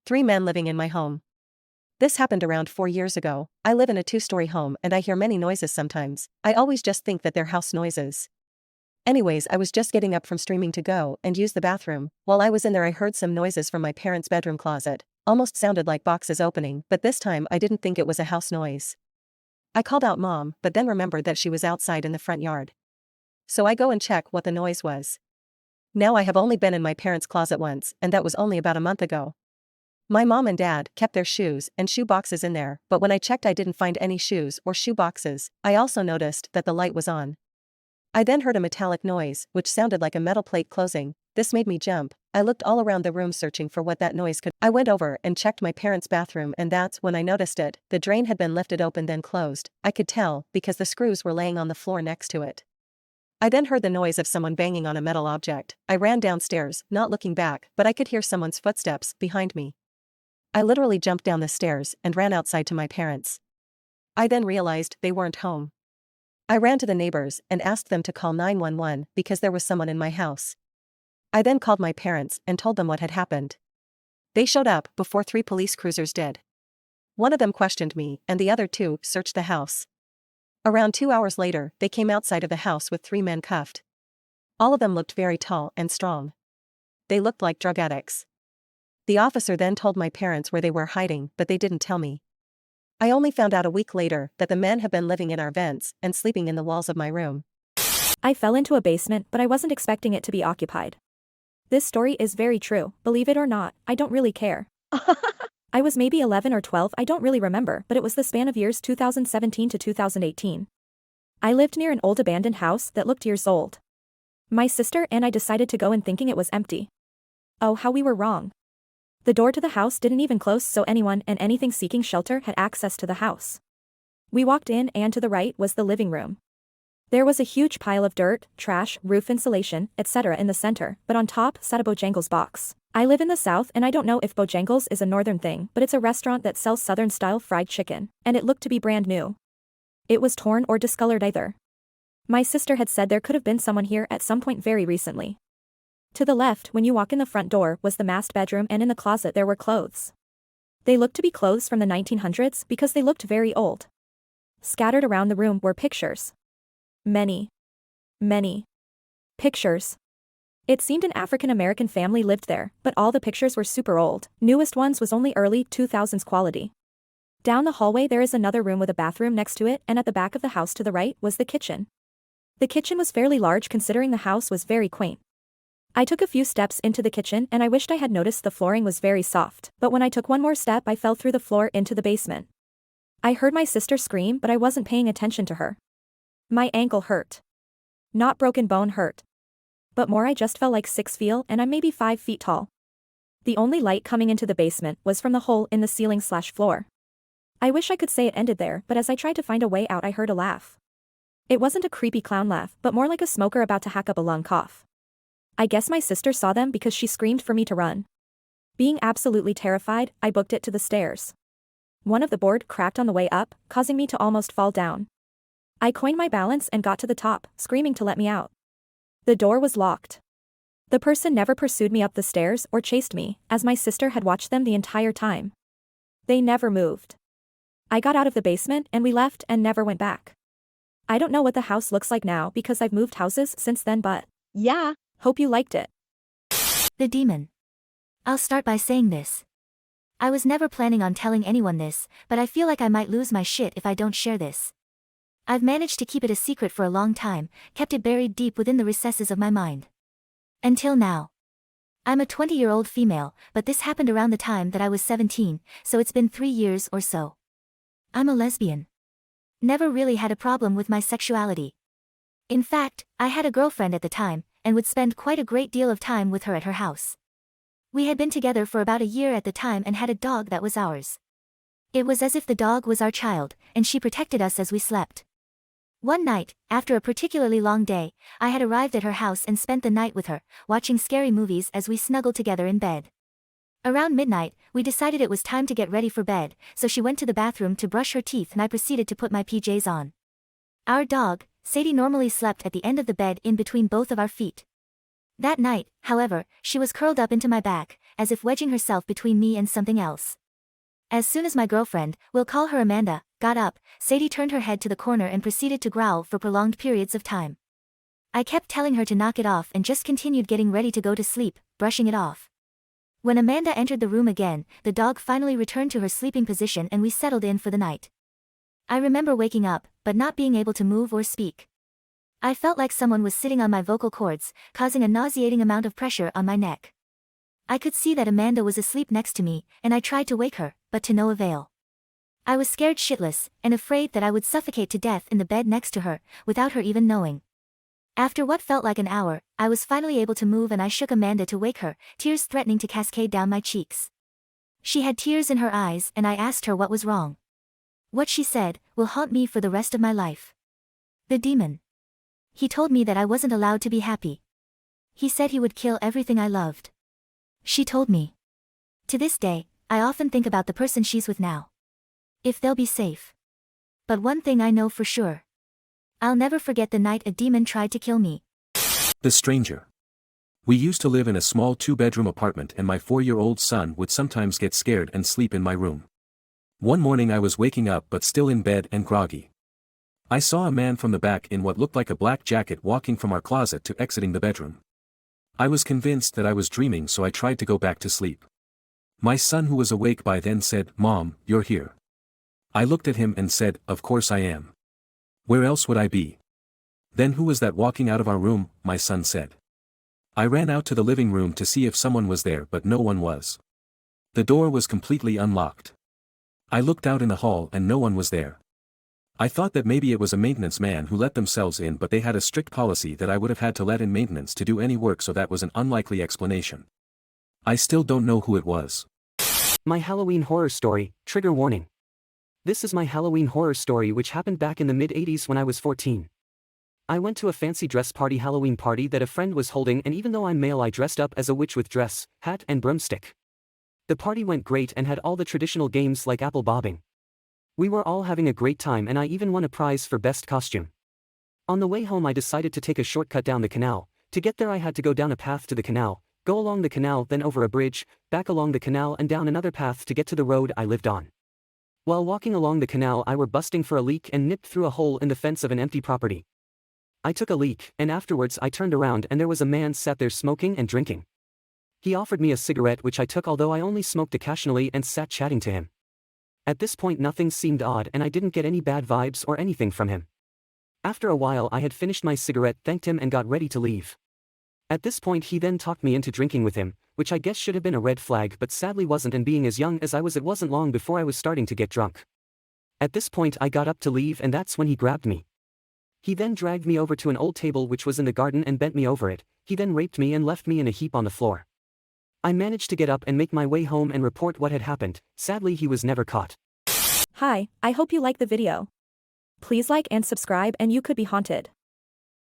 3 men living in my home. This happened around 4 years ago. I live in a 2-story home and I hear many noises sometimes. I always just think that they're house noises. Anyways, I was just getting up from streaming to go and use the bathroom. While I was in there, I heard some noises from my parents' bedroom closet. Almost sounded like boxes opening, but this time I didn't think it was a house noise. I called out Mom, but then remembered that she was outside in the front yard. So I go and check what the noise was. Now I have only been in my parents' closet once, and that was only about a month ago. My mom and dad kept their shoes and shoe boxes in there, but when I checked I didn't find any shoes or shoe boxes. I also noticed that the light was on. I then heard a metallic noise, which sounded like a metal plate closing. This made me jump. I looked all around the room searching for what that noise could. I went over and checked my parents' bathroom, and that's when I noticed it. The drain had been lifted open then closed. I could tell because the screws were laying on the floor next to it. I then heard the noise of someone banging on a metal object. I ran downstairs, not looking back, but I could hear someone's footsteps behind me. I literally jumped down the stairs and ran outside to my parents. I then realized they weren't home. I ran to the neighbors and asked them to call 911 because there was someone in my house. I then called my parents and told them what had happened. They showed up before 3 police cruisers did. One of them questioned me and the other 2 searched the house. Around 2 hours later, they came outside of the house with 3 men cuffed. All of them looked very tall and strong. They looked like drug addicts. The officer then told my parents where they were hiding, but they didn't tell me. I only found out a week later that the men have been living in our vents and sleeping in the walls of my room. I fell into a basement, but I wasn't expecting it to be occupied. This story is very true, believe it or not, I don't really care. I was maybe 11 or 12, I don't really remember, but it was the span of years 2017 to 2018. I lived near an old abandoned house that looked years old. My sister and I decided to go in thinking it was empty. Oh, how we were wrong. The door to the house didn't even close, so anyone and anything seeking shelter had access to the house. We walked in and to the right was the living room. There was a huge pile of dirt, trash, roof insulation, etc. in the center, but on top sat a Bojangles box. I live in the south and I don't know if Bojangles is a northern thing, but it's a restaurant that sells southern-style fried chicken, and it looked to be brand new. It was torn or discolored either. My sister had said there could have been someone here at some point very recently. To the left, when you walk in the front door, was the master bedroom, and in the closet there were clothes. They looked to be clothes from the 1900s because they looked very old. Scattered around the room were pictures. Many pictures. It seemed an African-American family lived there, but all the pictures were super old. Newest ones was only early 2000s quality. Down the hallway there is another room with a bathroom next to it, and at the back of the house to the right was the kitchen. The kitchen was fairly large considering the house was very quaint. I took a few steps into the kitchen and I wished I had noticed the flooring was very soft, but when I took one more step I fell through the floor into the basement. I heard my sister scream, but I wasn't paying attention to her. My ankle hurt. Not broken bone hurt. But more, I just fell like 6 feet and I'm maybe 5 feet tall. The only light coming into the basement was from the hole in the ceiling/floor. I wish I could say it ended there, but as I tried to find a way out I heard a laugh. It wasn't a creepy clown laugh, but more like a smoker about to hack up a lung cough. I guess my sister saw them because she screamed for me to run. Being absolutely terrified, I booked it to the stairs. One of the board cracked on the way up, causing me to almost fall down. I coined my balance and got to the top, screaming to let me out. The door was locked. The person never pursued me up the stairs or chased me, as my sister had watched them the entire time. They never moved. I got out of the basement and we left and never went back. I don't know what the house looks like now because I've moved houses since then, but Yeah. hope you liked it. The demon. I'll start by saying this. I was never planning on telling anyone this, but I feel like I might lose my shit if I don't share this. I've managed to keep it a secret for a long time, kept it buried deep within the recesses of my mind. Until now. I'm a 20-year-old female, but this happened around the time that I was 17, so it's been 3 years or so. I'm a lesbian. Never really had a problem with my sexuality. In fact, I had a girlfriend at the time, and would spend quite a great deal of time with her at her house. We had been together for about a year at the time and had a dog that was ours. It was as if the dog was our child, and she protected us as we slept. One night, after a particularly long day, I had arrived at her house and spent the night with her, watching scary movies as we snuggled together in bed. Around midnight, we decided it was time to get ready for bed, so she went to the bathroom to brush her teeth and I proceeded to put my PJs on. Our dog, Sadie, normally slept at the end of the bed in between both of our feet. That night, however, she was curled up into my back, as if wedging herself between me and something else. As soon as my girlfriend, we'll call her Amanda, got up, Sadie turned her head to the corner and proceeded to growl for prolonged periods of time. I kept telling her to knock it off and just continued getting ready to go to sleep, brushing it off. When Amanda entered the room again, the dog finally returned to her sleeping position and we settled in for the night. I remember waking up, but not being able to move or speak. I felt like someone was sitting on my vocal cords, causing a nauseating amount of pressure on my neck. I could see that Amanda was asleep next to me, and I tried to wake her, but to no avail. I was scared shitless, and afraid that I would suffocate to death in the bed next to her, without her even knowing. After what felt like an hour, I was finally able to move and I shook Amanda to wake her, tears threatening to cascade down my cheeks. She had tears in her eyes and I asked her what was wrong. What she said will haunt me for the rest of my life. The demon. He told me that I wasn't allowed to be happy. He said he would kill everything I loved. She told me. To this day, I often think about the person she's with now. If they'll be safe. But one thing I know for sure. I'll never forget the night a demon tried to kill me. The Stranger. We used to live in a small 2-bedroom apartment and my 4-year-old son would sometimes get scared and sleep in my room. One morning I was waking up but still in bed and groggy. I saw a man from the back in what looked like a black jacket walking from our closet to exiting the bedroom. I was convinced that I was dreaming, so I tried to go back to sleep. My son, who was awake by then, said, "Mom, you're here." I looked at him and said, "Of course I am. Where else would I be?" "Then who was that walking out of our room?" my son said. I ran out to the living room to see if someone was there, but no one was. The door was completely unlocked. I looked out in the hall and no one was there. I thought that maybe it was a maintenance man who let themselves in, but they had a strict policy that I would have had to let in maintenance to do any work, so that was an unlikely explanation. I still don't know who it was. My Halloween horror story, trigger warning. This is my Halloween horror story which happened back in the mid-80s when I was 14. I went to a fancy dress party, Halloween party that a friend was holding, and even though I'm male I dressed up as a witch with dress, hat and broomstick. The party went great and had all the traditional games like apple bobbing. We were all having a great time and I even won a prize for best costume. On the way home I decided to take a shortcut down the canal. To get there I had to go down a path to the canal, go along the canal, then over a bridge, back along the canal and down another path to get to the road I lived on. While walking along the canal I were busting for a leak and nipped through a hole in the fence of an empty property. I took a leak, and afterwards I turned around and there was a man sat there smoking and drinking. He offered me a cigarette which I took, although I only smoked occasionally, and sat chatting to him. At this point nothing seemed odd and I didn't get any bad vibes or anything from him. After a while I had finished my cigarette, thanked him and got ready to leave. At this point he then talked me into drinking with him, which I guess should have been a red flag but sadly wasn't, and being as young as I was it wasn't long before I was starting to get drunk. At this point I got up to leave and that's when he grabbed me. He then dragged me over to an old table which was in the garden and bent me over it. He then raped me and left me in a heap on the floor. I managed to get up and make my way home and report what had happened. Sadly he was never caught. Hi, I hope you like the video. Please like and subscribe and you could be haunted.